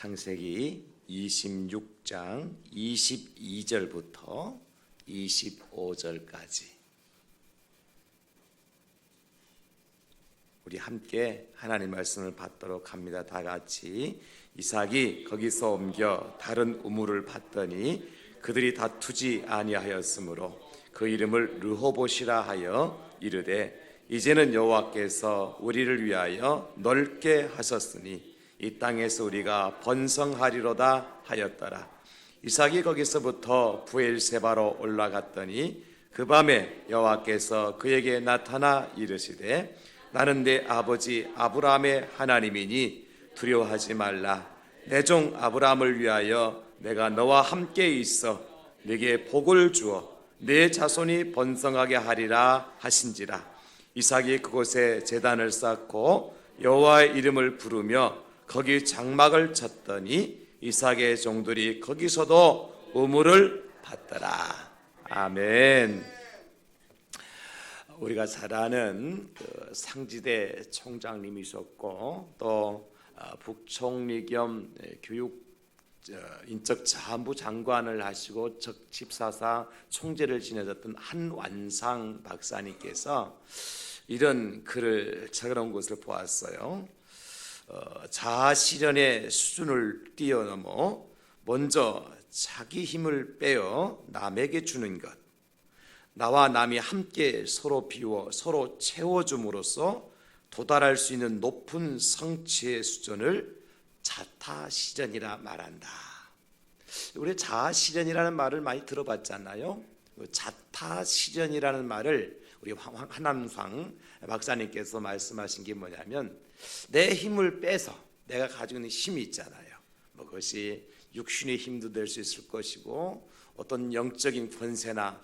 창세기 26장 22절부터 25절까지 우리 함께 하나님 말씀을 받도록 합니다. 다 같이. 이삭이 거기서 옮겨 다른 우물을 봤더니 그들이 다투지 아니하였으므로 그 이름을 르호봇이라 하여 이르되 이제는 여호와께서 우리를 위하여 넓게 하셨으니 이 땅에서 우리가 번성하리로다 하였더라. 이삭이 거기서부터 부엘세바로 올라갔더니 그 밤에 여호와께서 그에게 나타나 이르시되 나는 내 아버지 아브라함의 하나님이니 두려워하지 말라. 내 종 아브라함을 위하여 내가 너와 함께 있어 네게 복을 주어 내 자손이 번성하게 하리라 하신지라. 이삭이 그곳에 제단을 쌓고 여호와의 이름을 부르며 거기 장막을 쳤더니 이삭의 종들이 거기서도 우물을 받더라. 아멘. 우리가 잘 아는 상지대 총장님이셨고 또 북총리 겸 교육 인적 자원부 장관을 하시고 적집사사 총재를 지내셨던 한완상 박사님께서 이런 글을 적어놓은 것을 보았어요. 자아 실현의 수준을 뛰어넘어 먼저 자기 힘을 빼어 남에게 주는 것, 나와 남이 함께 서로 비워 서로 채워줌으로써 도달할 수 있는 높은 성취의 수준을 자타실현이라 말한다. 우리 자아실현이라는 말을 많이 들어봤잖아요. 자타실현이라는 말을 우리 한남상 박사님께서 말씀하신 게 뭐냐면 내 힘을 빼서 내가 가지고 있는 힘이 있잖아요. 그것이 육신의 힘도 될 수 있을 것이고 어떤 영적인 권세나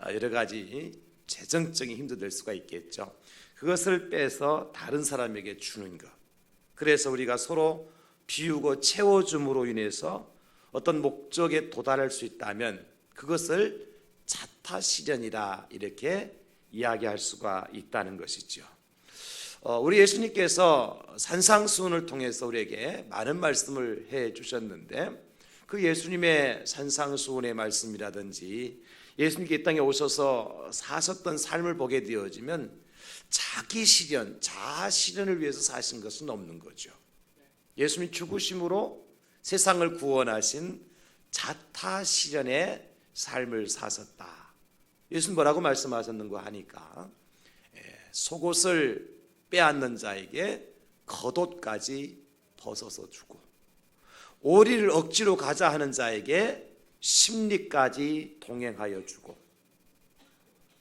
여러 가지 재정적인 힘도 될 수가 있겠죠. 그것을 빼서 다른 사람에게 주는 것. 그래서 우리가 서로 비우고 채워줌으로 인해서 어떤 목적에 도달할 수 있다면 그것을 자타실현이라 이렇게 이야기할 수가 있다는 것이죠. 우리 예수님께서 산상수훈을 통해서 우리에게 많은 말씀을 해 주셨는데 그 예수님의 산상수훈의 말씀이라든지 예수님께 이 땅에 오셔서 사셨던 삶을 보게 되어지면 자기 실현, 자아 실현을 위해서 사신 것은 없는 거죠. 예수님 죽으심으로 세상을 구원하신 자타 실현의 삶을 사셨다. 예수님 뭐라고 말씀하셨는가 하니까 속옷을 빼앗는 자에게 겉옷까지 벗어서 주고 오리를 억지로 가자 하는 자에게 심리까지 동행하여 주고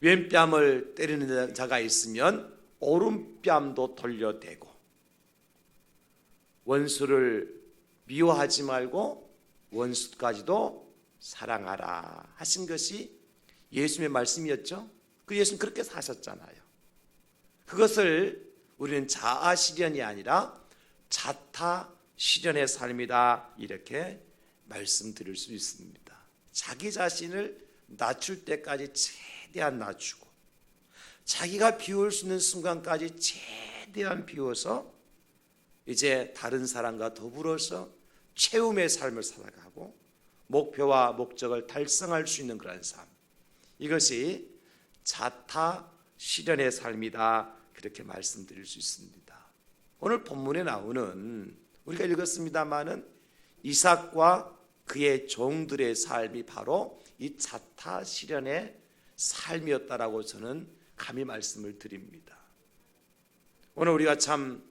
왼뺨을 때리는 자가 있으면 오른뺨도 돌려대고 원수를 미워하지 말고 원수까지도 사랑하라 하신 것이 예수님의 말씀이었죠. 그 예수님 그렇게 사셨잖아요. 그것을 우리는 자아 실현이 아니라 자타 실현의 삶이다 이렇게 말씀드릴 수 있습니다. 자기 자신을 낮출 때까지 최대한 낮추고 자기가 비울 수 있는 순간까지 최대한 비워서 이제 다른 사람과 더불어서 채움의 삶을 살아가고 목표와 목적을 달성할 수 있는 그런 삶, 이것이 자타 실현의 삶이다 그렇게 말씀드릴 수 있습니다. 오늘 본문에 나오는 우리가 읽었습니다마는 이삭과 그의 종들의 삶이 바로 이 자타 실현의 삶이었다라고 저는 감히 말씀을 드립니다. 오늘 우리가 참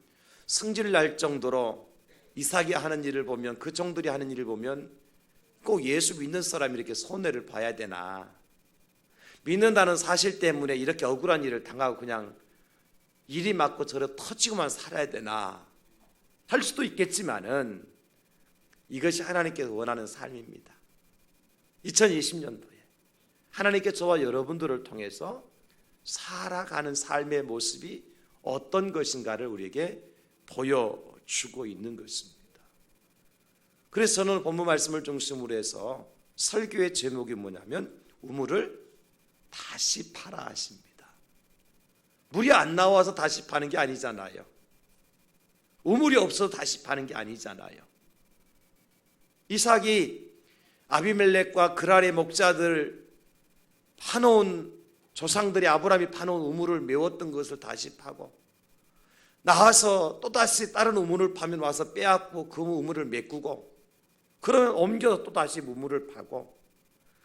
승질 날 정도로 이삭이 하는 일을 보면 그 종들이 하는 일을 보면 꼭 예수 믿는 사람이 이렇게 손해를 봐야 되나, 믿는다는 사실 때문에 이렇게 억울한 일을 당하고 그냥 일이 맞고 저래 터지고만 살아야 되나 할 수도 있겠지만은 이것이 하나님께서 원하는 삶입니다. 2020년도에 하나님께 저와 여러분들을 통해서 살아가는 삶의 모습이 어떤 것인가를 우리에게 보여주고 있는 것입니다. 그래서 저는 본문 말씀을 중심으로 해서 설교의 제목이 뭐냐면 우물을 다시 파라 하십니다. 물이 안 나와서 다시 파는 게 아니잖아요. 우물이 없어서 다시 파는 게 아니잖아요. 이삭이 아비멜렉과 그랄의 목자들 파놓은 조상들이 아브라함이 파놓은 우물을 메웠던 것을 다시 파고 나와서 또다시 다른 우물을 파면 와서 빼앗고 그 우물을 메꾸고 그러면 옮겨서 또다시 우물을 파고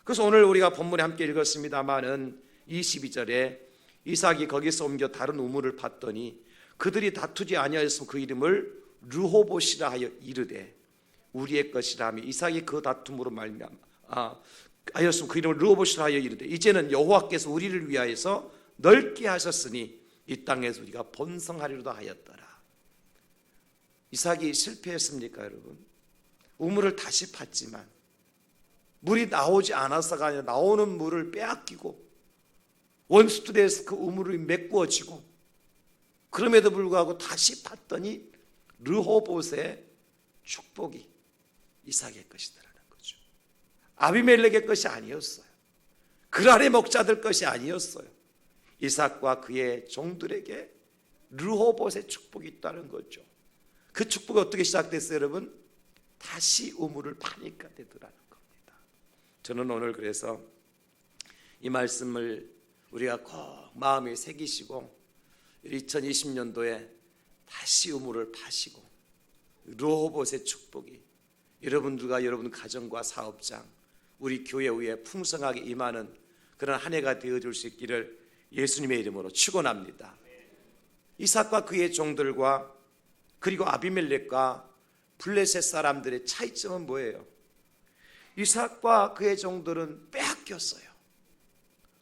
그래서 오늘 우리가 본문에 함께 읽었습니다마는 22절에 이삭이 거기서 옮겨 다른 우물을 팠더니 그들이 다투지 아니하였으면 그 이름을 르호봇이라 하여 이르되 우리의 것이라 하며 이삭이 그 다툼으로 하였으면 그 이름을 르호봇이라 하여 이르되 이제는 여호와께서 우리를 위하여서 넓게 하셨으니 이 땅에서 우리가 번성하리로다 하였더라. 이삭이 실패했습니까 여러분? 우물을 다시 팠지만 물이 나오지 않아서가 아니라 나오는 물을 빼앗기고 원수들에서 그 우물이 메꾸어지고 그럼에도 불구하고 다시 팠더니 르호봇의 축복이 이삭의 것이더라는 거죠. 아비멜렉의 것이 아니었어요. 그랄의 목자들 것이 아니었어요. 이삭과 그의 종들에게 르호봇의 축복이 있다는 거죠. 그 축복이 어떻게 시작됐어요 여러분? 다시 우물을 파니까 되더라는 겁니다. 저는 오늘 그래서 이 말씀을 우리가 꼭 마음에 새기시고 2020년도에 다시 우물을 파시고 르호봇의 축복이 여러분들과 여러분 가정과 사업장 우리 교회 위에 풍성하게 임하는 그런 한 해가 되어줄 수 있기를 예수님의 이름으로 축원합니다. 이삭과 그의 종들과 그리고 아비멜렉과 블레셋 사람들의 차이점은 뭐예요? 이삭과 그의 종들은 빼앗겼어요.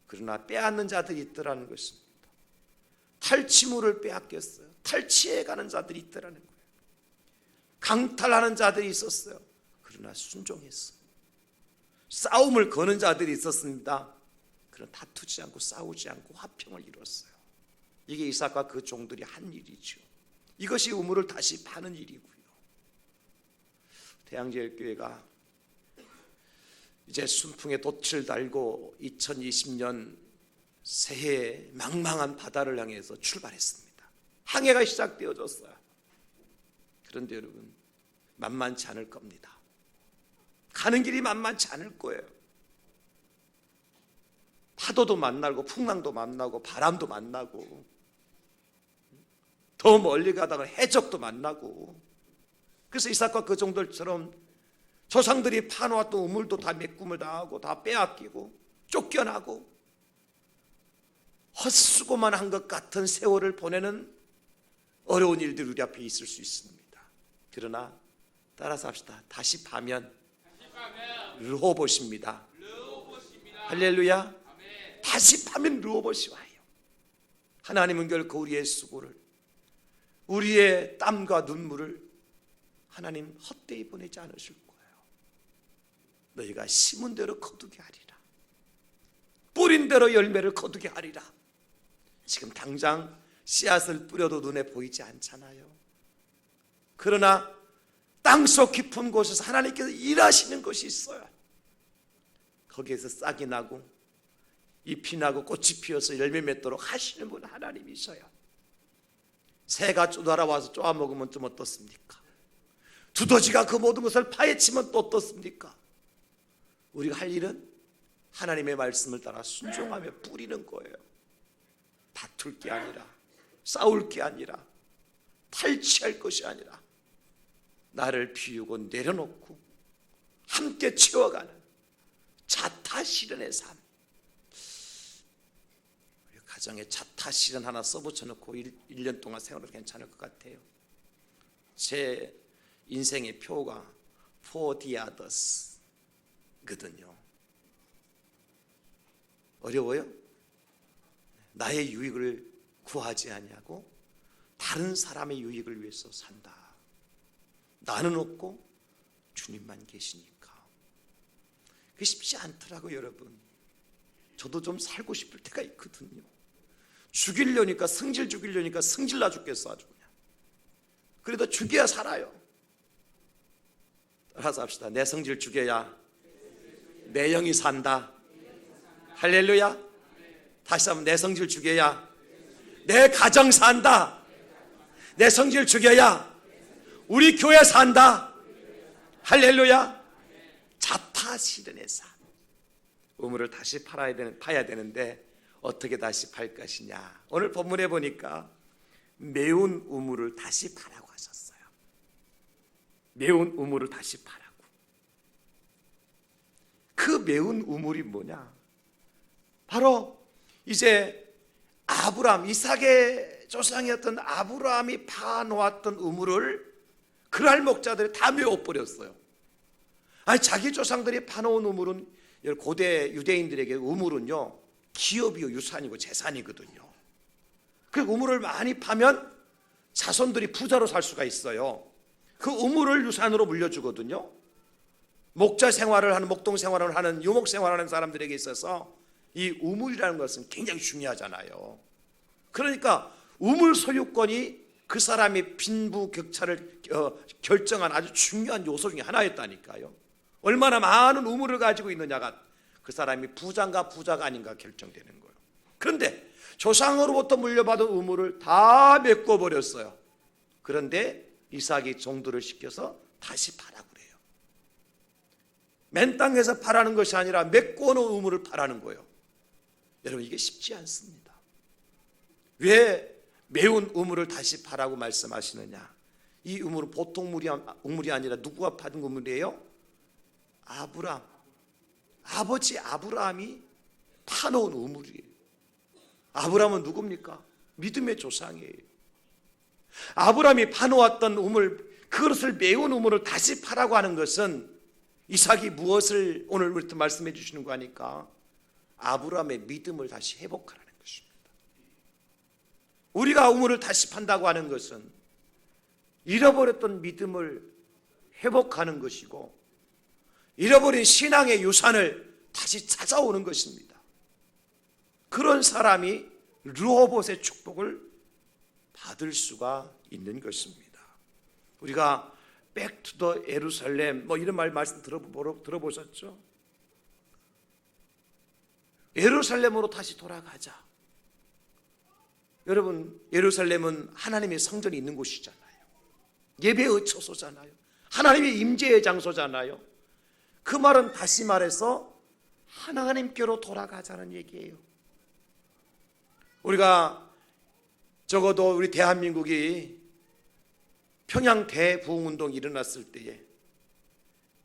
그러나 빼앗는 자들이 있더라는 것입니다. 탈취물을 빼앗겼어요. 탈취해가는 자들이 있더라는 거예요. 강탈하는 자들이 있었어요. 그러나 순종했어요. 싸움을 거는 자들이 있었습니다. 그러나 다투지 않고 싸우지 않고 화평을 이뤘어요. 이게 이삭과 그 종들이 한 일이죠. 이것이 우물을 다시 파는 일이고요. 대양제일교회가 이제 순풍의 돛을 달고 2020년 새해의 망망한 바다를 향해서 출발했습니다. 항해가 시작되어졌어요. 그런데 여러분 만만치 않을 겁니다. 가는 길이 만만치 않을 거예요. 파도도 만나고 풍랑도 만나고 바람도 만나고 더 멀리 가다가 해적도 만나고 그래서 이삭과 그 종들처럼 조상들이 파놓았던 우물도 다 메꿈을 당하고 다 빼앗기고 쫓겨나고 헛수고만 한 것 같은 세월을 보내는 어려운 일들이 우리 앞에 있을 수 있습니다. 그러나 따라서 합시다. 다시 파면 르호봇입니다. 할렐루야. 다시 파면 르호봇이 와요. 하나님은 결코 우리의 수고를 우리의 땀과 눈물을 하나님 헛되이 보내지 않으실 거예요. 너희가 심은 대로 거두게 하리라. 뿌린 대로 열매를 거두게 하리라. 지금 당장 씨앗을 뿌려도 눈에 보이지 않잖아요. 그러나 땅속 깊은 곳에서 하나님께서 일하시는 것이 있어요. 거기에서 싹이 나고 잎이 나고 꽃이 피어서 열매 맺도록 하시는 분 하나님이셔요. 새가 쪼달아와서 쪼아먹으면 좀 어떻습니까? 두더지가 그 모든 것을 파헤치면 또 어떻습니까? 우리가 할 일은 하나님의 말씀을 따라 순종하며 뿌리는 거예요. 다툴 게 아니라 싸울 게 아니라 탈취할 것이 아니라 나를 비우고 내려놓고 함께 채워가는 자타실현의 삶. 우리 가정에 자타실현 하나 써붙여놓고 1년 동안 생활해도 괜찮을 것 같아요. 제 인생의 표가 for the others 거든요. 어려워요? 나의 유익을 구하지 아니하고 다른 사람의 유익을 위해서 산다. 나는 없고 주님만 계시니까. 그게 쉽지 않더라고요 여러분. 저도 좀 살고 싶을 때가 있거든요. 죽이려니까 성질 죽이려니까 성질나 죽겠어 아주 그냥. 그래도 죽여야 살아요. 따라서 합시다. 내 성질 죽여야 내 영이 산다. 할렐루야. 다시 한번 내 성질 죽여야 내 가정 산다. 내 성질 죽여야 우리 교회 산다. 할렐루야. 실현의 삶. 우물을 다시 파야 되는데 어떻게 다시 팔 것이냐. 오늘 본문에 보니까 매운 우물을 다시 파라고 하셨어요. 매운 우물을 다시 파라고. 그 매운 우물이 뭐냐? 바로 이제 아브라함, 이삭의 조상이었던 아브라함이 파놓았던 우물을 그랄 목자들이 다 메워버렸어요. 아니, 자기 조상들이 파놓은 우물은, 고대 유대인들에게 우물은요 기업이요 유산이고 재산이거든요. 그 우물을 많이 파면 자손들이 부자로 살 수가 있어요. 그 우물을 유산으로 물려주거든요. 목자 생활을 하는, 목동 생활을 하는, 유목 생활을 하는 사람들에게 있어서 이 우물이라는 것은 굉장히 중요하잖아요. 그러니까 우물 소유권이 그 사람의 빈부격차를 결정한 아주 중요한 요소 중에 하나였다니까요. 얼마나 많은 우물을 가지고 있느냐가 그 사람이 부자인가 부자가 아닌가 결정되는 거예요. 그런데 조상으로부터 물려받은 우물을 다 메꿔버렸어요. 그런데 이삭이 종들을 시켜서 다시 파라고 그래요. 맨 땅에서 파라는 것이 아니라 메꿔놓은 우물을 파라는 거예요. 여러분, 이게 쉽지 않습니다. 왜 매운 우물을 다시 파라고 말씀하시느냐? 이 우물은 보통 우물이 아니라 누구가 파는 우물이에요? 아브라함, 아버지 아브라함이 파놓은 우물이에요. 아브라함은 누굽니까? 믿음의 조상이에요. 아브라함이 파놓았던 우물, 그것을 매운 우물을 다시 파라고 하는 것은 이삭이 무엇을 오늘 우리한테 말씀해 주시는 거 하니까 아브라함의 믿음을 다시 회복하라는 것입니다. 우리가 우물을 다시 판다고 하는 것은 잃어버렸던 믿음을 회복하는 것이고 잃어버린 신앙의 유산을 다시 찾아오는 것입니다. 그런 사람이 르호봇의 축복을 받을 수가 있는 것입니다. 우리가 Back to the 예루살렘 이런 말씀 들어보셨죠? 예루살렘으로 다시 돌아가자. 여러분, 예루살렘은 하나님의 성전이 있는 곳이잖아요. 예배의 처소잖아요. 하나님의 임재의 장소잖아요. 그 말은 다시 말해서 하나님께로 돌아가자는 얘기예요. 우리가 적어도 우리 대한민국이 평양 대부흥운동이 일어났을 때에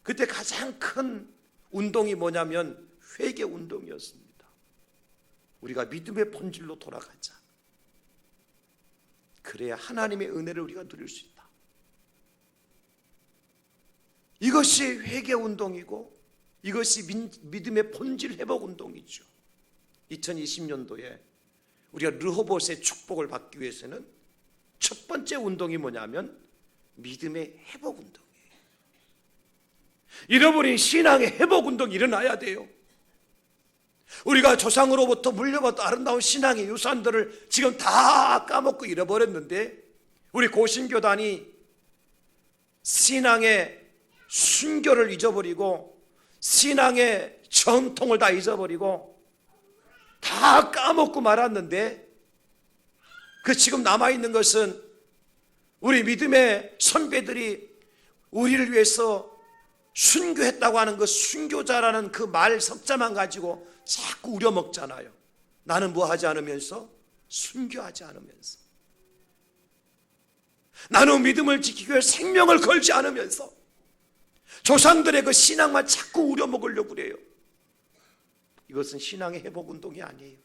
그때 가장 큰 운동이 뭐냐면 회개운동이었습니다. 우리가 믿음의 본질로 돌아가자. 그래야 하나님의 은혜를 우리가 누릴 수 있다. 이것이 회개운동이고 이것이 믿음의 본질 회복운동이죠. 2020년도에 우리가 르호봇의 축복을 받기 위해서는 첫 번째 운동이 뭐냐면 믿음의 회복운동이에요. 잃어버린 신앙의 회복운동이 일어나야 돼요. 우리가 조상으로부터 물려받던 아름다운 신앙의 유산들을 지금 다 까먹고 잃어버렸는데 우리 고신교단이 신앙의 순교를 잊어버리고 신앙의 전통을 다 잊어버리고 다 까먹고 말았는데 그 지금 남아있는 것은 우리 믿음의 선배들이 우리를 위해서 순교했다고 하는 그 순교자라는 그 말 석자만 가지고 자꾸 우려먹잖아요. 나는 뭐 하지 않으면서? 순교하지 않으면서. 나는 믿음을 지키기 위해 생명을 걸지 않으면서 조상들의 그 신앙만 자꾸 우려먹으려고 그래요. 이것은 신앙의 회복운동이 아니에요.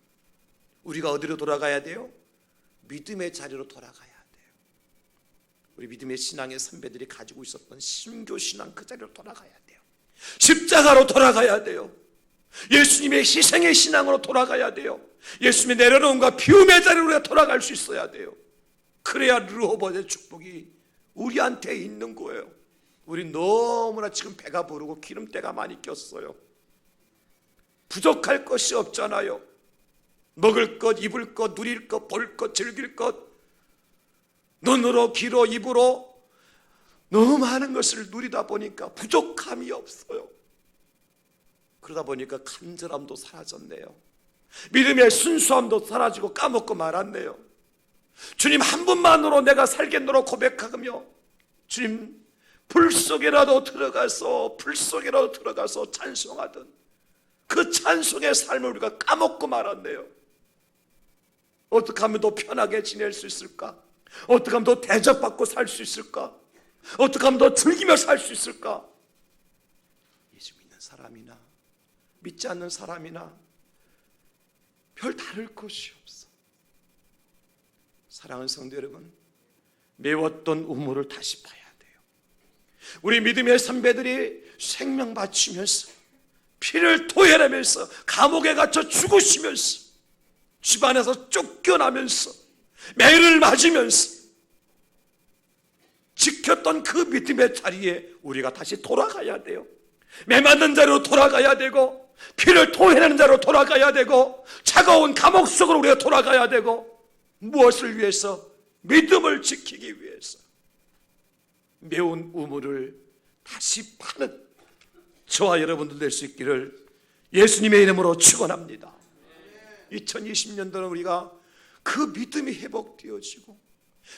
우리가 어디로 돌아가야 돼요? 믿음의 자리로 돌아가야 돼요. 우리 믿음의 신앙의 선배들이 가지고 있었던 순교신앙 그 자리로 돌아가야 돼요. 십자가로 돌아가야 돼요. 예수님의 희생의 신앙으로 돌아가야 돼요. 예수님의 내려놓음과 비움의 자리로 우리가 돌아갈 수 있어야 돼요. 그래야 르호봇의 축복이 우리한테 있는 거예요. 우리 너무나 지금 배가 부르고 기름때가 많이 꼈어요. 부족할 것이 없잖아요. 먹을 것, 입을 것, 누릴 것, 볼 것, 즐길 것, 눈으로, 귀로, 입으로 너무 많은 것을 누리다 보니까 부족함이 없어요. 그러다 보니까 간절함도 사라졌네요. 믿음의 순수함도 사라지고 까먹고 말았네요. 주님 한 분만으로 내가 살겠노라 고백하며 주님 불 속에라도 들어가서 찬송하던 그 찬송의 삶을 우리가 까먹고 말았네요. 어떻게 하면 더 편하게 지낼 수 있을까? 어떻게 하면 더 대접받고 살 수 있을까? 어떻게 하면 더 즐기며 살 수 있을까? 예수 믿는 사람이나 믿지 않는 사람이나 별 다를 것이 없어. 사랑하는 성도 여러분, 메웠던 우물을 다시 파야 돼요. 우리 믿음의 선배들이 생명 바치면서 피를 토해내면서 감옥에 갇혀 죽으시면서 집안에서 쫓겨나면서 매를 맞으면서 지켰던 그 믿음의 자리에 우리가 다시 돌아가야 돼요. 매 맞는 자리로 돌아가야 되고 피를 토해내는 자리로 돌아가야 되고 차가운 감옥 속으로 우리가 돌아가야 되고, 무엇을 위해서? 믿음을 지키기 위해서. 매운 우물을 다시 파는 저와 여러분들 될 수 있기를 예수님의 이름으로 축원합니다. 2020년도는 우리가 그 믿음이 회복되어지고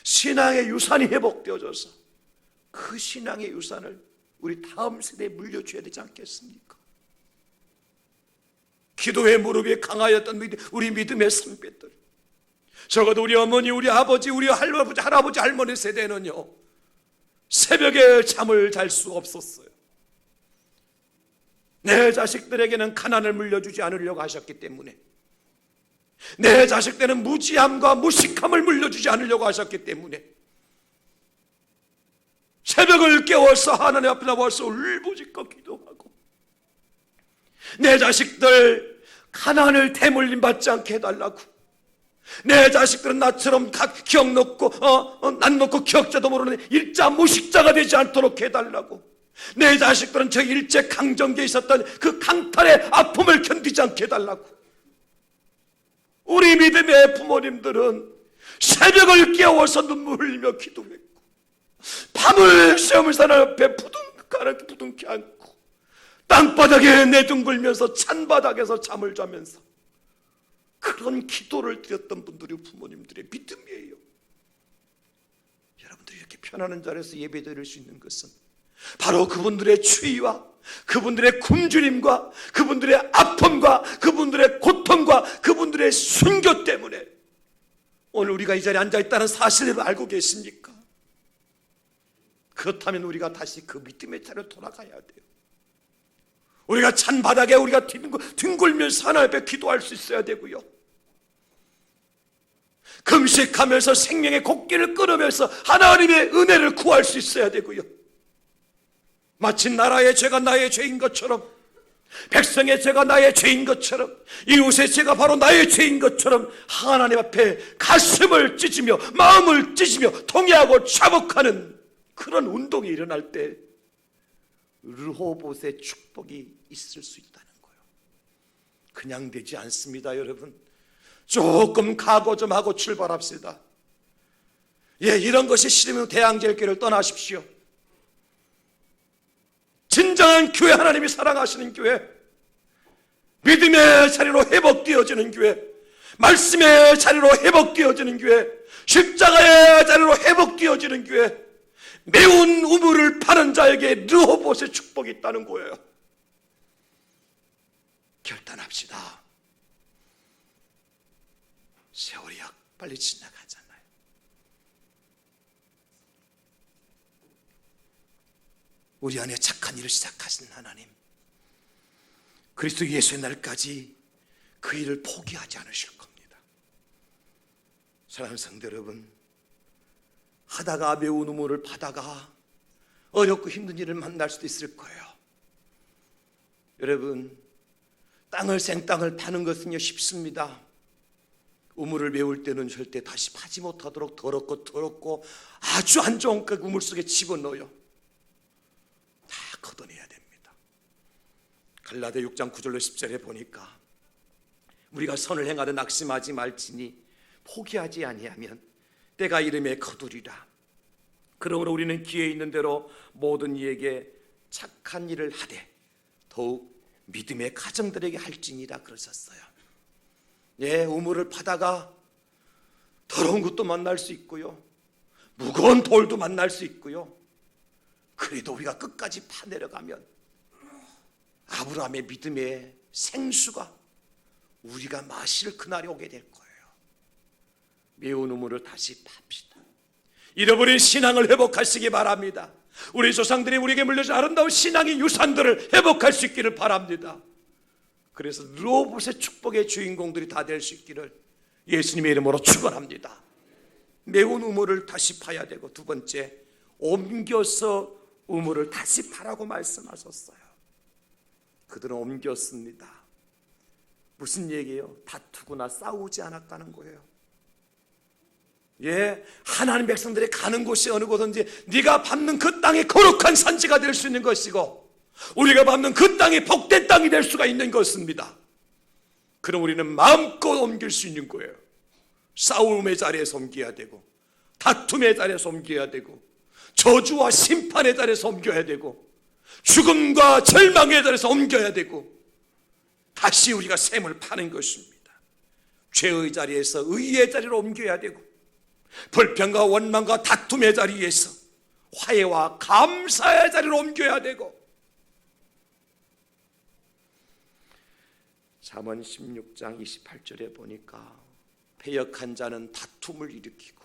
신앙의 유산이 회복되어져서 그 신앙의 유산을 우리 다음 세대에 물려줘야 되지 않겠습니까? 기도의 무릎이 강하였던 우리 믿음의 선배들, 적어도 우리 어머니, 우리 아버지, 우리 할아버지, 할머니 세대는요, 새벽에 잠을 잘 수가 없었어요. 내 자식들에게는 가난을 물려주지 않으려고 하셨기 때문에, 내 자식들은 무지함과 무식함을 물려주지 않으려고 하셨기 때문에 새벽을 깨워서 하나님 앞에 나와서 울부짖고 기도하고, 내 자식들 가난을 대물림 받지 않게 해달라고, 내 자식들은 나처럼 기억 놓고 난 놓고 기억자도 모르는 일자 무식자가 되지 않도록 해달라고, 내 자식들은 저 일제 강점기에 있었던 그 강탈의 아픔을 견디지 않게 해달라고. 우리 믿음의 부모님들은 새벽을 깨워서 눈물 흘리며 기도했고, 밤을 새우면서 하나님 앞에 부둥켜 앉고 땅바닥에 내둥글면서 찬바닥에서 잠을 자면서 그런 기도를 드렸던 분들이 부모님들의 믿음이에요. 여러분들이 이렇게 편안한 자리에서 예배드릴 수 있는 것은 바로 그분들의 추위와 그분들의 굶주림과 그분들의 아픔과 그분들의 고통과 그분들의 순교 때문에 오늘 우리가 이 자리에 앉아있다는 사실을 알고 계십니까? 그렇다면 우리가 다시 그 믿음의 자리로 돌아가야 돼요. 우리가 찬 바닥에 우리가 뒹굴면서 하나님 앞에 기도할 수 있어야 되고요, 금식하면서 생명의 곡기를 끊으면서 하나님의 은혜를 구할 수 있어야 되고요, 마치 나라의 죄가 나의 죄인 것처럼, 백성의 죄가 나의 죄인 것처럼, 이웃의 죄가 바로 나의 죄인 것처럼 하나님 앞에 가슴을 찢으며 마음을 찢으며 통회하고 자복하는 그런 운동이 일어날 때 르호봇의 축복이 있을 수 있다는 거예요. 그냥 되지 않습니다. 여러분, 조금 각오 좀 하고 출발합시다. 이런 것이 싫으면 대항제일교회를 떠나십시오. 진정한 교회, 하나님이 사랑하시는 교회, 믿음의 자리로 회복되어지는 교회, 말씀의 자리로 회복되어지는 교회, 십자가의 자리로 회복되어지는 교회, 매운 우물을 파는 자에게 르호봇의 축복이 있다는 거예요. 결단합시다. 세월이 빨리 지나가잖아요. 우리 안에 착한 일을 시작하신 하나님, 그리스도 예수의 날까지 그 일을 포기하지 않으실 겁니다. 사랑하는 성도 여러분, 하다가 매운 우물을 파다가 어렵고 힘든 일을 만날 수도 있을 거예요. 여러분, 생땅을 파는 것은요 쉽습니다. 우물을 메울 때는 절대 다시 파지 못하도록 더럽고 아주 안 좋은 그 우물 속에 집어넣어요. 다 걷어내야 됩니다. 갈라디아 6장 9절로 10절에 보니까 우리가 선을 행하되 낙심하지 말지니 포기하지 아니하면 때가 이름에 거두리라. 그러므로 우리는 기회 있는 대로 모든 이에게 착한 일을 하되 더욱 믿음의 가정들에게 할지니라 그러셨어요. 우물을 파다가 더러운 것도 만날 수 있고요, 무거운 돌도 만날 수 있고요, 그래도 우리가 끝까지 파내려가면 아브라함의 믿음의 생수가 우리가 마실 그날이 오게 될 거예요. 매운 우물을 다시 팝시다. 잃어버린 신앙을 회복하시기 바랍니다. 우리 조상들이 우리에게 물려준 아름다운 신앙의 유산들을 회복할 수 있기를 바랍니다. 그래서 로봇의 축복의 주인공들이 다 될 수 있기를 예수님의 이름으로 축원합니다. 매운 우물을 다시 파야 되고, 두 번째, 옮겨서 우물을 다시 파라고 말씀하셨어요. 그들은 옮겼습니다. 무슨 얘기예요? 다투거나 싸우지 않았다는 거예요. 예, 하나님 백성들이 가는 곳이 어느 곳든지 네가 밟는 그 땅이 거룩한 산지가 될 수 있는 것이고, 우리가 밟는 그 땅이 복된 땅이 될 수가 있는 것입니다. 그럼 우리는 마음껏 옮길 수 있는 거예요. 싸움의 자리에서 옮겨야 되고, 다툼의 자리에서 옮겨야 되고, 저주와 심판의 자리에서 옮겨야 되고, 죽음과 절망의 자리에서 옮겨야 되고, 다시 우리가 샘을 파는 것입니다. 죄의 자리에서 의의 자리로 옮겨야 되고, 불평과 원망과 다툼의 자리에서 화해와 감사의 자리로 옮겨야 되고, 잠언 16장 28절에 보니까 패역한 자는 다툼을 일으키고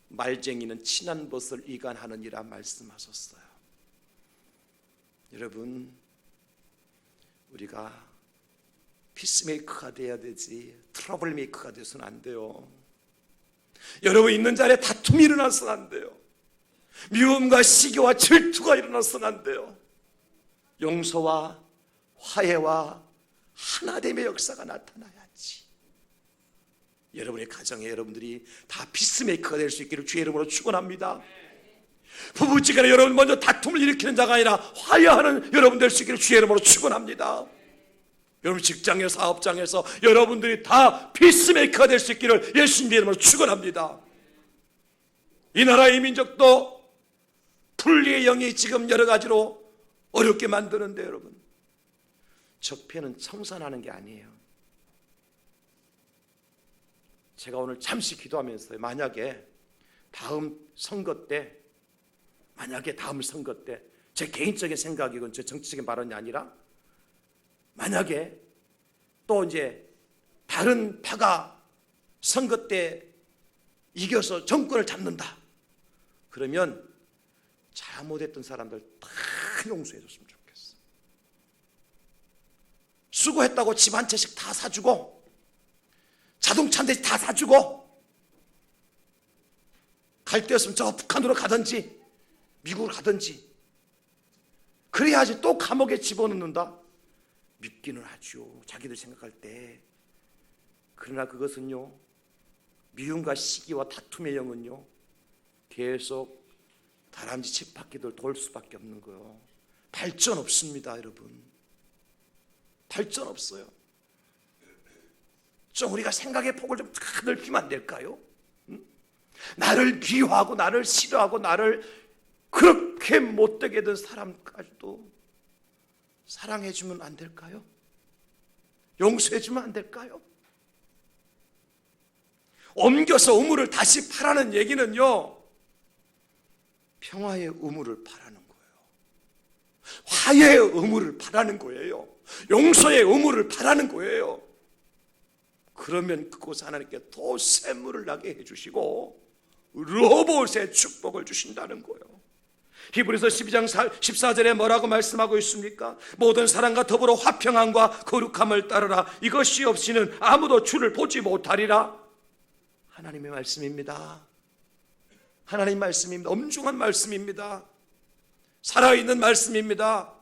말쟁이는 친한 벗을 이간하느니라 말씀하셨어요. 여러분, 우리가 피스메이커가 돼야 되지 트러블 메이커가 돼서는 안 돼요. 여러분 있는 자리에 다툼이 일어나서는 안 돼요. 미움과 시기와 질투가 일어나서는 안 돼요. 용서와 화해와 하나됨의 역사가 나타나야지. 여러분의 가정에 여러분들이 다 피스메이커가 될 수 있기를 주의 이름으로 축원합니다. 부부지간에 여러분 먼저 다툼을 일으키는 자가 아니라 화해하는 여러분 될 수 있기를 주의 이름으로 축원합니다. 여러분 직장에 사업장에서 여러분들이 다 피스메이커가 될 수 있기를 예수님의 이름으로 축원합니다. 이 나라의 민족도 분리의 영이 지금 여러 가지로 어렵게 만드는데, 여러분 적폐는 청산하는 게 아니에요. 제가 오늘 잠시 기도하면서 만약에 다음 선거 때 제 개인적인 생각이건 제 정치적인 발언이 아니라, 만약에 또 이제 다른 파가 선거 때 이겨서 정권을 잡는다, 그러면 잘못했던 사람들 다 용서해 줬으면 좋겠어. 수고했다고 집 한 채씩 다 사주고, 자동차 한 대씩 다 사주고, 갈 데였으면 저 북한으로 가든지 미국으로 가든지, 그래야지 또 감옥에 집어넣는다? 믿기는 하죠, 자기들 생각할 때. 그러나 그것은요, 미움과 시기와 다툼의 영은요 계속 다람쥐 쳇바퀴들 돌 수밖에 없는 거예요. 발전 없습니다. 여러분, 발전 없어요. 좀 우리가 생각의 폭을 좀 넓히면 안 될까요? 나를 비호하고 나를 싫어하고 나를 그렇게 못되게 된 사람까지도 사랑해주면 안 될까요? 용서해주면 안 될까요? 옮겨서 우물을 다시 파라는 얘기는요, 평화의 우물을 파라는 거예요. 화해의 우물을 파라는 거예요. 용서의 우물을 파라는 거예요. 그러면 그곳 하나님께 더 샘물을 나게 해주시고 로봇의 축복을 주신다는 거예요. 히브리서 12장 14절에 뭐라고 말씀하고 있습니까? 모든 사랑과 더불어 화평함과 거룩함을 따르라. 이것이 없이는 아무도 주를 보지 못하리라. 하나님의 말씀입니다. 하나님 말씀입니다. 엄중한 말씀입니다. 살아있는 말씀입니다.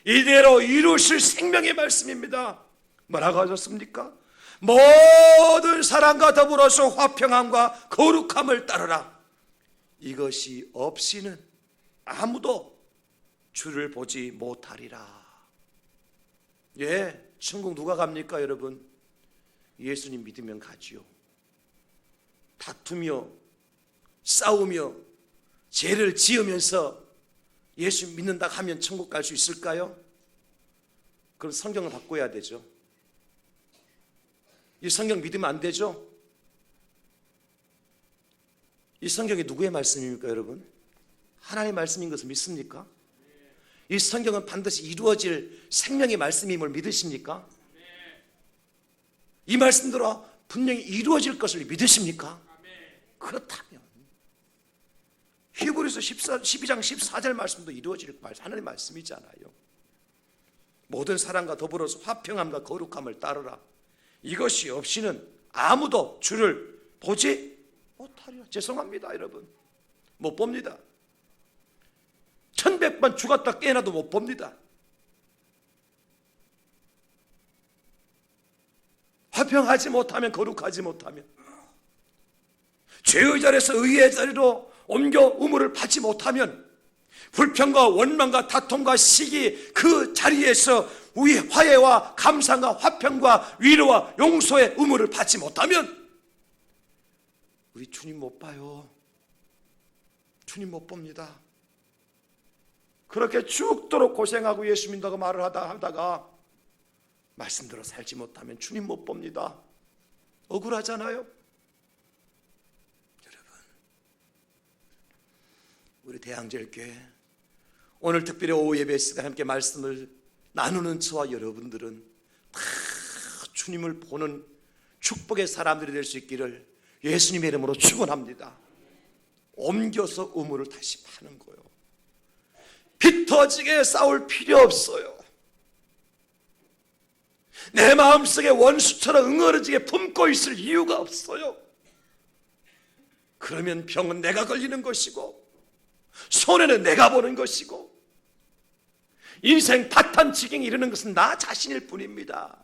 이대로 이루실 생명의 말씀입니다. 뭐라고 하셨습니까? 모든 사랑과 더불어서 화평함과 거룩함을 따르라. 이것이 없이는 아무도 주를 보지 못하리라. 예, 천국 누가 갑니까 여러분? 예수님 믿으면 가지요. 다투며 싸우며 죄를 지으면서 예수 믿는다 하면 천국 갈 수 있을까요? 그럼 성경을 바꿔야 되죠. 이 성경 믿으면 안 되죠? 이 성경이 누구의 말씀입니까 여러분? 하나님의 말씀인 것을 믿습니까? 이 성경은 반드시 이루어질 생명의 말씀임을 믿으십니까? 이 말씀대로 분명히 이루어질 것을 믿으십니까? 그렇다면 히브리서 12장 14절 말씀도 이루어질 하나님의 말씀이잖아요. 모든 사람과 더불어서 화평함과 거룩함을 따르라. 이것이 없이는 아무도 주를 보지 못하리라. 죄송합니다 여러분, 못 봅니다. 1100번 죽었다 깨어나도 못 봅니다. 화평하지 못하면, 거룩하지 못하면, 죄의 자리에서 의의 자리로 옮겨 우물을 파지 못하면, 불평과 원망과 다툼과 시기 그 자리에서 우리 화해와 감사와 화평과 위로와 용서의 우물을 파지 못하면 우리 주님 못 봐요. 주님 못 봅니다. 그렇게 죽도록 고생하고 예수 믿는다고 말을 하다가 말씀대로 살지 못하면 주님 못 봅니다. 억울하잖아요. 여러분, 우리 대항제일교회 오늘 특별히 오후 예배 시간 함께 말씀을 나누는 저와 여러분들은 다 주님을 보는 축복의 사람들이 될 수 있기를 예수님의 이름으로 축원합니다. 옮겨서 우물을 다시 파는 거예요. 피 터지게 싸울 필요 없어요. 내 마음속에 원수처럼 응어러지게 품고 있을 이유가 없어요. 그러면 병은 내가 걸리는 것이고 손해는 내가 보는 것이고 인생 파탄지경에 이르는 것은 나 자신일 뿐입니다.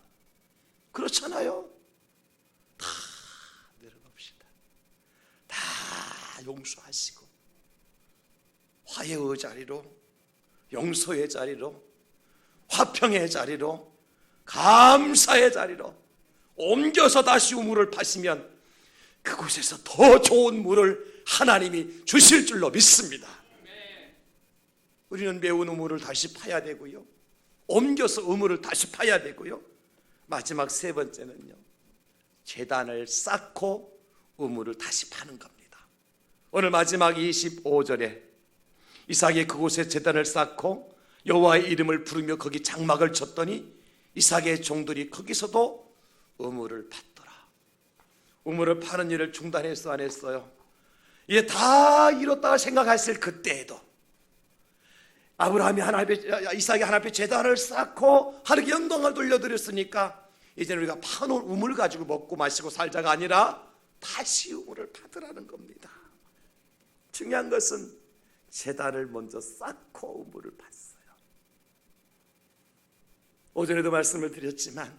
그렇잖아요. 다 내려갑시다. 다 용서하시고 화해의 자리로, 용서의 자리로, 화평의 자리로, 감사의 자리로 옮겨서 다시 우물을 파시면 그곳에서 더 좋은 물을 하나님이 주실 줄로 믿습니다. 우리는 매운 우물을 다시 파야 되고요, 옮겨서 우물을 다시 파야 되고요, 마지막 세 번째는요, 제단을 쌓고 우물을 다시 파는 겁니다. 오늘 마지막 25절에 이삭이 그곳에 제단을 쌓고 여호와의 이름을 부르며 거기 장막을 쳤더니 이삭의 종들이 거기서도 우물을 팠더라. 우물을 파는 일을 중단했어, 안 했어요? 이게 다 이뤘다고 생각했을 그때에도 아브라함이 이삭이 하나님 앞에 제단을 쌓고 하나님께 영광을 돌려드렸으니까 이제는 우리가 파놓은 우물 가지고 먹고 마시고 살자가 아니라 다시 우물을 파더라는 겁니다. 중요한 것은 제단을 먼저 쌓고 우물을 팠어요. 오전에도 말씀을 드렸지만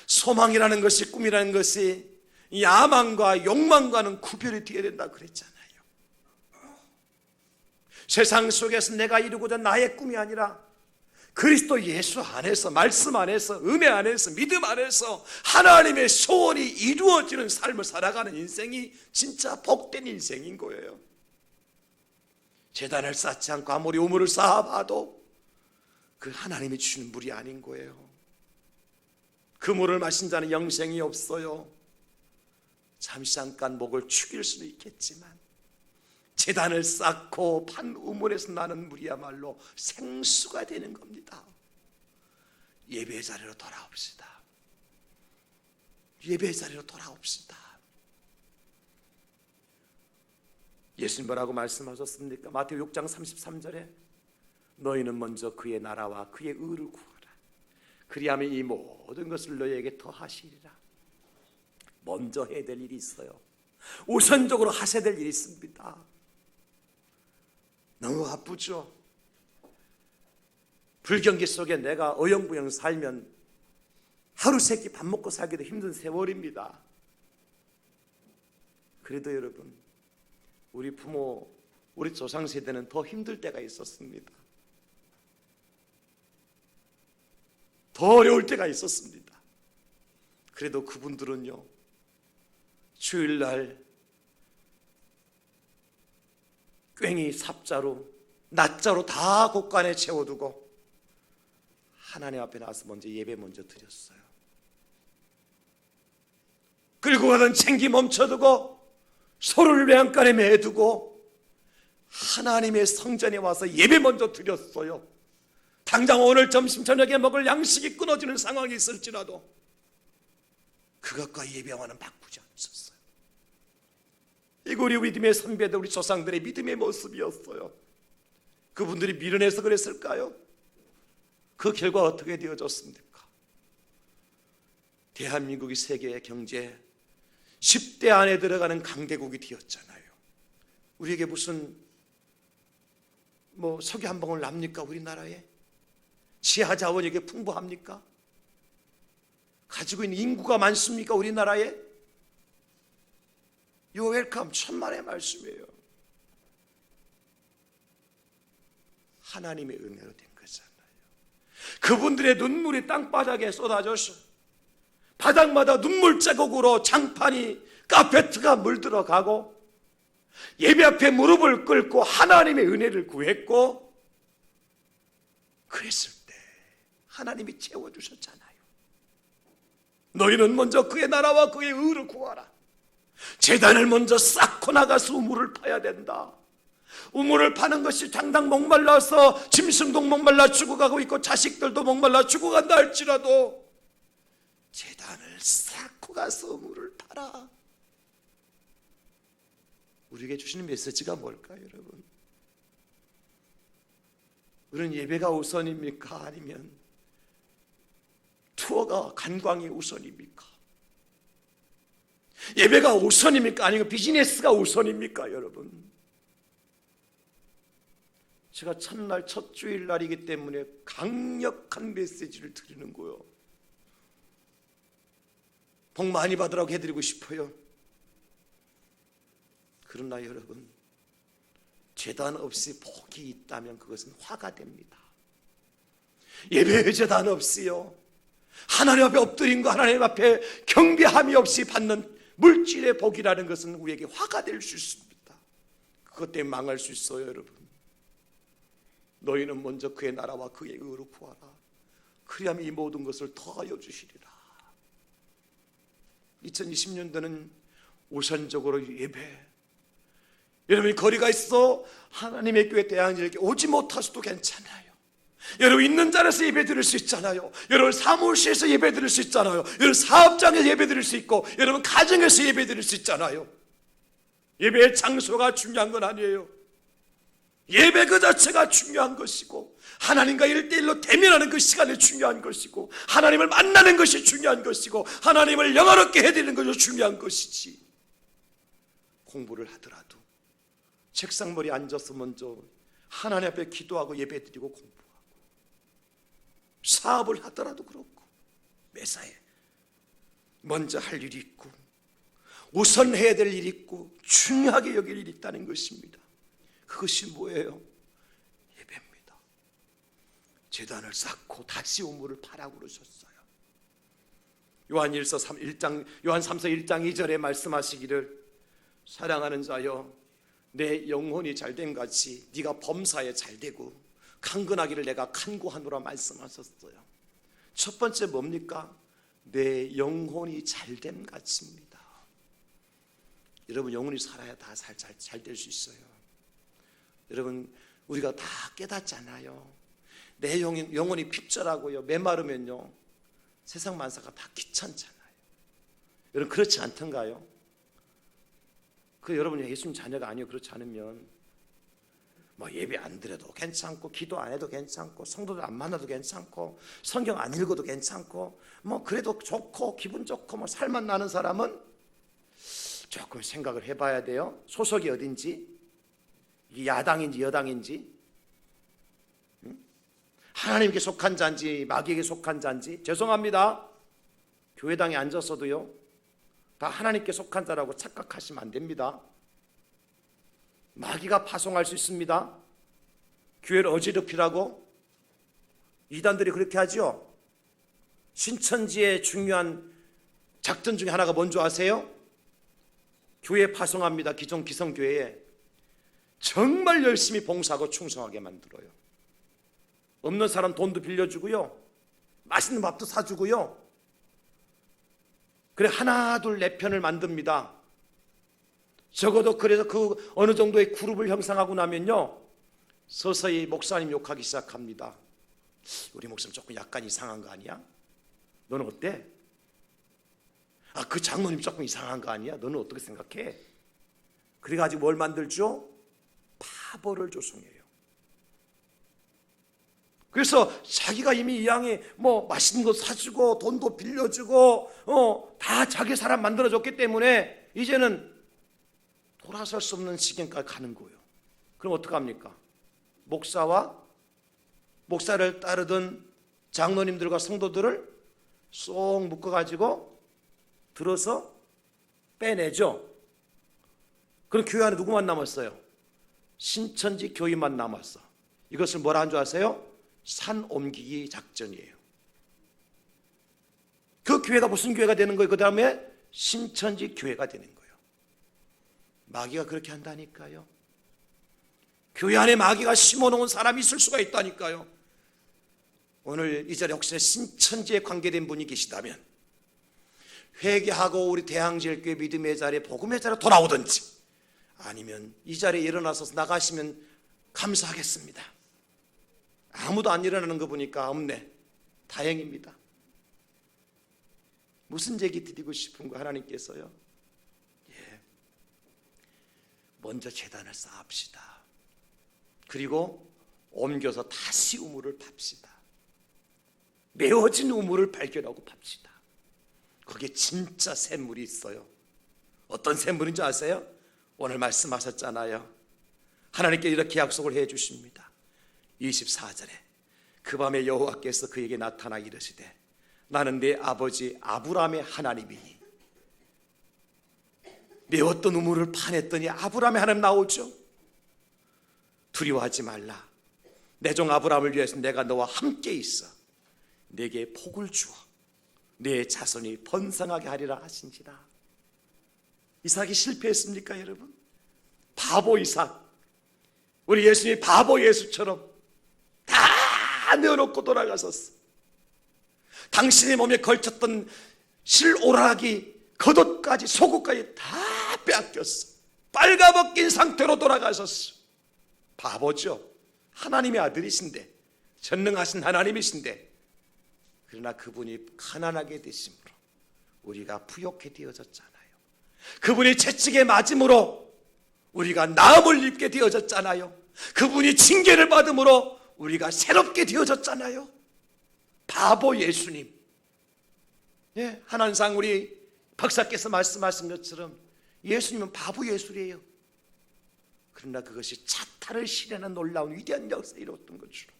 소망이라는 것이, 꿈이라는 것이 야망과 욕망과는 구별이 되어야 된다고 그랬잖아요. 세상 속에서 내가 이루고자 나의 꿈이 아니라 그리스도 예수 안에서, 말씀 안에서, 은혜 안에서, 믿음 안에서 하나님의 소원이 이루어지는 삶을 살아가는 인생이 진짜 복된 인생인 거예요. 제단을 쌓지 않고 아무리 우물을 쌓아봐도 그 하나님이 주시는 물이 아닌 거예요. 그 물을 마신 자는 영생이 없어요. 잠시 잠깐 목을 축일 수는 있겠지만 제단을 쌓고 판 우물에서 나는 물이야말로 생수가 되는 겁니다. 예배 자리로 돌아옵시다. 예배 자리로 돌아옵시다. 예수님 뭐라고 말씀하셨습니까? 마태복음 6장 33절에 너희는 먼저 그의 나라와 그의 의를 구하라. 그리하면 이 모든 것을 너희에게 더하시리라. 먼저 해야 될 일이 있어요. 우선적으로 하셔야 될 일이 있습니다. 너무 바쁘죠? 불경기 속에 내가 어영부영 살면 하루 세끼 밥 먹고 살기도 힘든 세월입니다. 그래도 여러분, 우리 부모, 우리 조상세대는 더 힘들 때가 있었습니다. 더 어려울 때가 있었습니다. 그래도 그분들은요, 주일날 괭이 삽자로 낮자로 다 곳간에 채워두고 하나님 앞에 나와서 먼저 예배 먼저 드렸어요. 끌고 가던 챙기 멈춰두고 소를 외양간에 매두고 하나님의 성전에 와서 예배 먼저 드렸어요. 당장 오늘 점심 저녁에 먹을 양식이 끊어지는 상황이 있을지라도 그것과 예배와는 바꾸지 않았어요. 이거 우리 믿음의 선배들, 우리 조상들의 믿음의 모습이었어요. 그분들이 미련해서 그랬을까요? 그 결과 어떻게 되어졌습니까? 대한민국이 세계 경제 10대 안에 들어가는 강대국이 되었잖아요. 우리에게 무슨 석유 한 방울 납니까? 우리나라에 지하 자원이 이게 풍부합니까? 가지고 있는 인구가 많습니까? 우리나라에? You welcome, 천만의 말씀이에요. 하나님의 은혜로 된 거잖아요. 그분들의 눈물이 땅바닥에 쏟아져서 바닥마다 눈물 자국으로 장판이 카페트가 물들어가고 예배 앞에 무릎을 꿇고 하나님의 은혜를 구했고, 그랬을 때 하나님이 채워주셨잖아요. 너희는 먼저 그의 나라와 그의 의를 구하라. 제단을 먼저 쌓고 나가서 우물을 파야 된다. 우물을 파는 것이 당당 목말라서 짐승도 목말라 죽어가고 있고 자식들도 목말라 죽어간다 할지라도 제단을 쌓고 가서 우물을 파라. 우리에게 주시는 메시지가 뭘까요, 여러분? 우리는 예배가 우선입니까? 아니면 투어가 관광이 우선입니까? 예배가 우선입니까? 아니면 비즈니스가 우선입니까, 여러분? 제가 첫날 첫 주일날이기 때문에 강력한 메시지를 드리는 거예요. 복 많이 받으라고 해드리고 싶어요. 그러나 여러분, 제단 없이 복이 있다면 그것은 화가 됩니다. 예배 제단 없이요, 하나님 앞에 엎드린 거 하나님 앞에 경배함이 없이 받는 물질의 복이라는 것은 우리에게 화가 될 수 있습니다. 그것 때문에 망할 수 있어요, 여러분. 너희는 먼저 그의 나라와 그의 의를 구하라. 그리하면 이 모든 것을 더하여 주시리라. 2020년도는 우선적으로 예배. 여러분이 거리가 있어 하나님의 교회 대항일에게 오지 못할 수도 괜찮아요. 여러분 있는 자리에서 예배 드릴 수 있잖아요. 여러분 사무실에서 예배 드릴 수 있잖아요. 여러분 사업장에서 예배 드릴 수 있고, 여러분 가정에서 예배 드릴 수 있잖아요. 예배의 장소가 중요한 건 아니에요. 예배 그 자체가 중요한 것이고, 하나님과 1대1로 대면하는 그 시간이 중요한 것이고, 하나님을 만나는 것이 중요한 것이고, 하나님을 영화롭게 해드리는 것이 중요한 것이지, 공부를 하더라도 책상머리에 앉아서 먼저 하나님 앞에 기도하고 예배드리고 공부하고, 사업을 하더라도 그렇고, 매사에 먼저 할 일이 있고 우선해야 될 일이 있고 중요하게 여길 일이 있다는 것입니다. 그것이 뭐예요? 예배입니다. 제단을 쌓고 다시 우물을 파라고 그러셨어요. 요한 3서 1장 2절에 말씀하시기를, 사랑하는 자여, 내 영혼이 잘된 같이 네가 범사에 잘되고 강건하기를 내가 간구하노라 말씀하셨어요. 첫 번째 뭡니까? 내 영혼이 잘됨 같습니다. 여러분 영혼이 살아야 다 잘 될 수 있어요. 여러분 우리가 다 깨닫잖아요. 내 영혼이 핍절하고요, 메마르면요 세상 만사가 다 귀찮잖아요. 여러분 그렇지 않던가요? 여러분이 예수님 자녀가 아니요, 그렇지 않으면 예배 안 드려도 괜찮고, 기도 안 해도 괜찮고, 성도들 안 만나도 괜찮고, 성경 안 읽어도 괜찮고, 그래도 좋고 기분 좋고 살만 나는 사람은 조금 생각을 해봐야 돼요. 소속이 어딘지, 이게 야당인지 여당인지, 하나님께 속한 자인지 마귀에게 속한 자인지. 죄송합니다, 교회당에 앉았어도요 다 하나님께 속한 자라고 착각하시면 안 됩니다. 마귀가 파송할 수 있습니다. 교회를 어지럽히라고 이단들이 그렇게 하죠. 신천지의 중요한 작전 중에 하나가 뭔지 아세요? 교회 파송합니다. 기존 기성교회에 정말 열심히 봉사하고 충성하게 만들어요. 없는 사람 돈도 빌려주고요, 맛있는 밥도 사주고요. 그래 하나 둘 네 편을 만듭니다. 적어도 그래서 그 어느 정도의 그룹을 형성하고 나면요, 서서히 목사님 욕하기 시작합니다. 우리 목사님 조금 약간 이상한 거 아니야? 너는 어때? 그 장로님 조금 이상한 거 아니야? 너는 어떻게 생각해? 그래가지고 뭘 만들죠? 파벌을 조성해요. 그래서 자기가 이미 이 양이 뭐 맛있는 거 사주고 돈도 빌려주고 다 자기 사람 만들어줬기 때문에 이제는 돌아설 수 없는 지경까지 가는 거예요. 그럼 어떡합니까? 목사를 따르던 장로님들과 성도들을 쏙 묶어가지고 들어서 빼내죠. 그럼 교회 안에 누구만 남았어요? 신천지 교인만 남았어. 이것을 뭐라 한 줄 아세요? 산 옮기기 작전이에요. 그 교회가 무슨 교회가 되는 거예요? 그 다음에 신천지 교회가 되는 거예요. 마귀가 그렇게 한다니까요. 교회 안에 마귀가 심어놓은 사람이 있을 수가 있다니까요. 오늘 이 자리에 혹시나 신천지에 관계된 분이 계시다면 회개하고 우리 대항제일교회 믿음의 자리에 복음의 자리에 돌아오든지 아니면 이 자리에 일어나서 나가시면 감사하겠습니다. 아무도 안 일어나는 거 보니까 없네. 다행입니다. 무슨 얘기 드리고 싶은 거 하나님께서요? 먼저 제단을 쌓읍시다. 그리고 옮겨서 다시 우물을 팝시다. 메워진 우물을 발견하고 팝시다. 거기에 진짜 샘물이 있어요. 어떤 샘물인지 아세요? 오늘 말씀하셨잖아요. 하나님께 이렇게 약속을 해 주십니다. 24절에 그 밤에 여호와께서 그에게 나타나 이르시되 나는 네 아버지 아브라함의 하나님이니. 메웠던 우물을 파냈더니 아브라함의 하나님 나오죠. 두려워하지 말라. 내 종 아브라함을 위해서 내가 너와 함께 있어 내게 복을 주어 내 자손이 번성하게 하리라 하신지라. 이삭이 실패했습니까 여러분? 바보 이삭. 우리 예수님이 바보 예수처럼 다 내어놓고 돌아가셨어. 당신의 몸에 걸쳤던 실오라기 겉옷까지 속옷까지 다 빼앗겼어. 빨가벗긴 상태로 돌아가셨어. 바보죠. 하나님의 아들이신데, 전능하신 하나님이신데, 그러나 그분이 가난하게 되심으로 우리가 부욕해 되어졌잖아요. 그분이 채찍에 맞음으로 우리가 나음을 입게 되어졌잖아요. 그분이 징계를 받음으로 우리가 새롭게 되어졌잖아요. 바보 예수님. 예, 한한상 우리 박사께서 말씀하신 것처럼 예수님은 바보 예술이에요. 그러나 그것이 자타를 실현하는 놀라운 위대한 역사에 이뤘던 것으로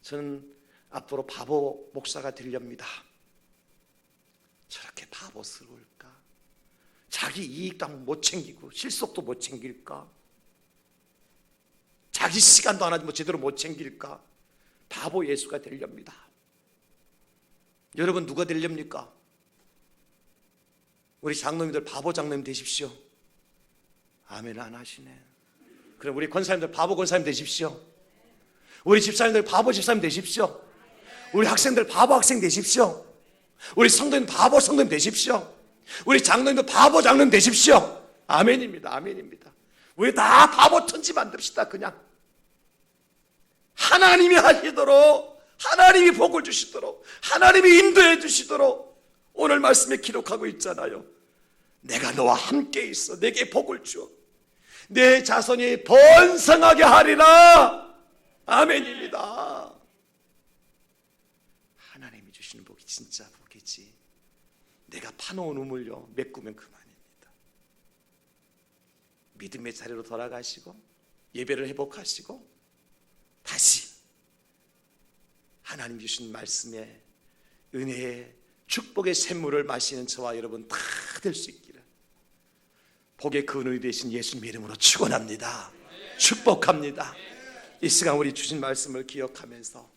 저는 앞으로 바보 목사가 되렵니다. 저렇게 바보스러울까? 자기 이익도 못 챙기고 실속도 못 챙길까? 자기 시간도 하나 제대로 못 챙길까? 바보 예수가 되렵니다. 여러분 누가 되렵니까? 우리 장로님들 바보 장로님 되십시오. 아멘 안 하시네. 그럼 우리 권사님들 바보 권사님 되십시오. 우리 집사님들 바보 집사님 되십시오. 우리 학생들 바보 학생 되십시오. 우리 성도님 바보 성도님 되십시오. 우리 장로님들 바보 장로님 되십시오. 아멘입니다. 아멘입니다. 우리 다 바보 천지 만듭시다. 그냥 하나님이 하시도록, 하나님이 복을 주시도록, 하나님이 인도해 주시도록 오늘 말씀에 기록하고 있잖아요. 내가 너와 함께 있어 내게 복을 주어 내 자손이 번성하게 하리라. 아멘입니다. 하나님이 주시는 복이 진짜 복이지 내가 파놓은 우물요 메꾸면 그만입니다. 믿음의 자리로 돌아가시고 예배를 회복하시고 다시 하나님 주신 말씀에 은혜의 축복의 샘물을 마시는 저와 여러분 다 될 수 있기를 복의 근원이 되신 예수님의 이름으로 축원합니다. 축복합니다. 이 시간 우리 주신 말씀을 기억하면서